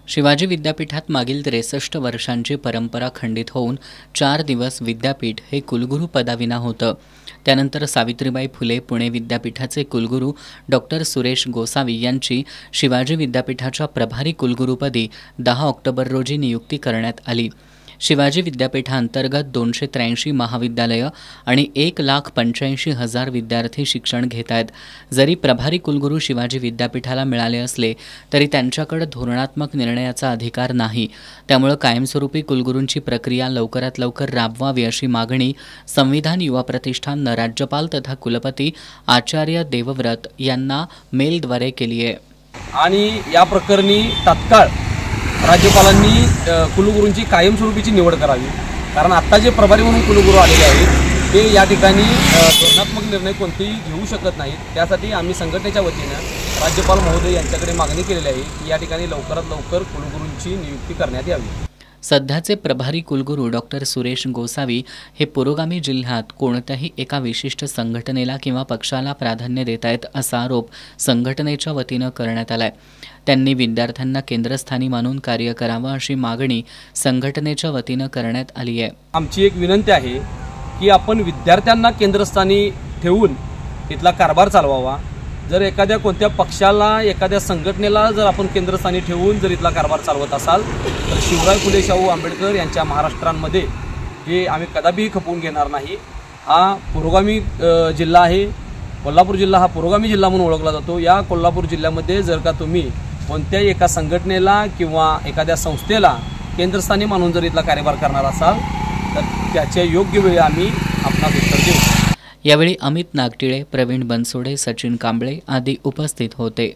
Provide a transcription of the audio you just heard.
शिवाजी विद्यापीठात मागील 63 वर्षांची परंपरा खंडित होऊन 4 दिवस विद्यापीठ हे कुलगुरू पदाविना होतं। त्यानंतर सावित्रीबाई फुले पुणे विद्यापीठाचे कुलगुरू डॉक्टर सुरेश गोसावी यांची शिवाजी विद्यापीठाच्या प्रभारी कुलगुरूपदी 10 ऑक्टोबर रोजी नियुक्ती करण्यात आली। शिवाजी विद्यापीठांतर्गत 283 महाविद्यालयं आणि 1,85,000 विद्यार्थी शिक्षण घेत आहेत। जरी प्रभारी कुलगुरू शिवाजी विद्यापीठाला मिळाले असले तरी त्यांच्याकडे धोरणात्मक निर्णयाचा अधिकार नाही। त्यामुळे कायमस्वरूपी कुलगुरूंची प्रक्रिया लवकरात लवकर राबवावी अशी मागणी संविधान युवा प्रतिष्ठाननं राज्यपाल तथा कुलपती आचार्य देवव्रत यांना मेलद्वारे केली आहे। आणि या प्रकरणी तात्काळ राज्यपालांनी कुलगुरूंची कायमस्वरूपीची निवड करावी, कारण आता जे प्रभारी म्हणून कुलगुरू आलेले आहेत ते या ठिकाणी धोरणात्मक निर्णय कोणतेही घेऊ शकत नाहीत। त्यासाठी आम्ही संघटनेच्या वतीनं राज्यपाल महोदय यांच्याकडे मागणी केलेली आहे की या ठिकाणी लवकरात लवकर कुलगुरूंची नियुक्ती करण्यात यावी। सध्याचे प्रभारी कुलगुरू डॉक्टर सुरेश गोसावी हे पुरोगामी जिल्ह्यात कोणत्याही एका विशिष्ट संघटनेला किंवा पक्षाला प्राधान्य देत आहेत असा आरोप संघटनेच्या वतीनं करण्यात आलाय। त्यांनी विद्यार्थ्यांना केंद्रस्थानी मानून कार्य करावं अशी मागणी संघटनेच्या वतीनं करण्यात आली आहे। आमची एक विनंती आहे की आपण विद्यार्थ्यांना केंद्रस्थानी ठेवून इथला कारभार चालवावा। जर एखाद्या कोणत्या पक्षाला एखाद्या संघटनेला जर आपण केंद्रस्थानी ठेवून जर इथला कारभार चालवत असाल तर शिवराय फुले शाहू आंबेडकर यांच्या महाराष्ट्रामध्ये हे आम्ही कदापिही खपवून घेणार नाही। हा पुरोगामी जिल्हा आहे। कोल्हापूर जिल्हा हा पुरोगामी जिल्हा म्हणून ओळखला जातो। या कोल्हापूर जिल्ह्यामध्ये जर का तुम्ही कोणत्याही एका संघटनेला किंवा एखाद्या संस्थेला केंद्रस्थानी मानून जर इथला कारभार करणार असाल तर त्याच्या योग्य वेळी आम्ही आपणास उत्तर देऊ। यावेळी अमित नागटिळे, प्रवीण बनसोडे, सचिन कांबळे आदी उपस्थित होते।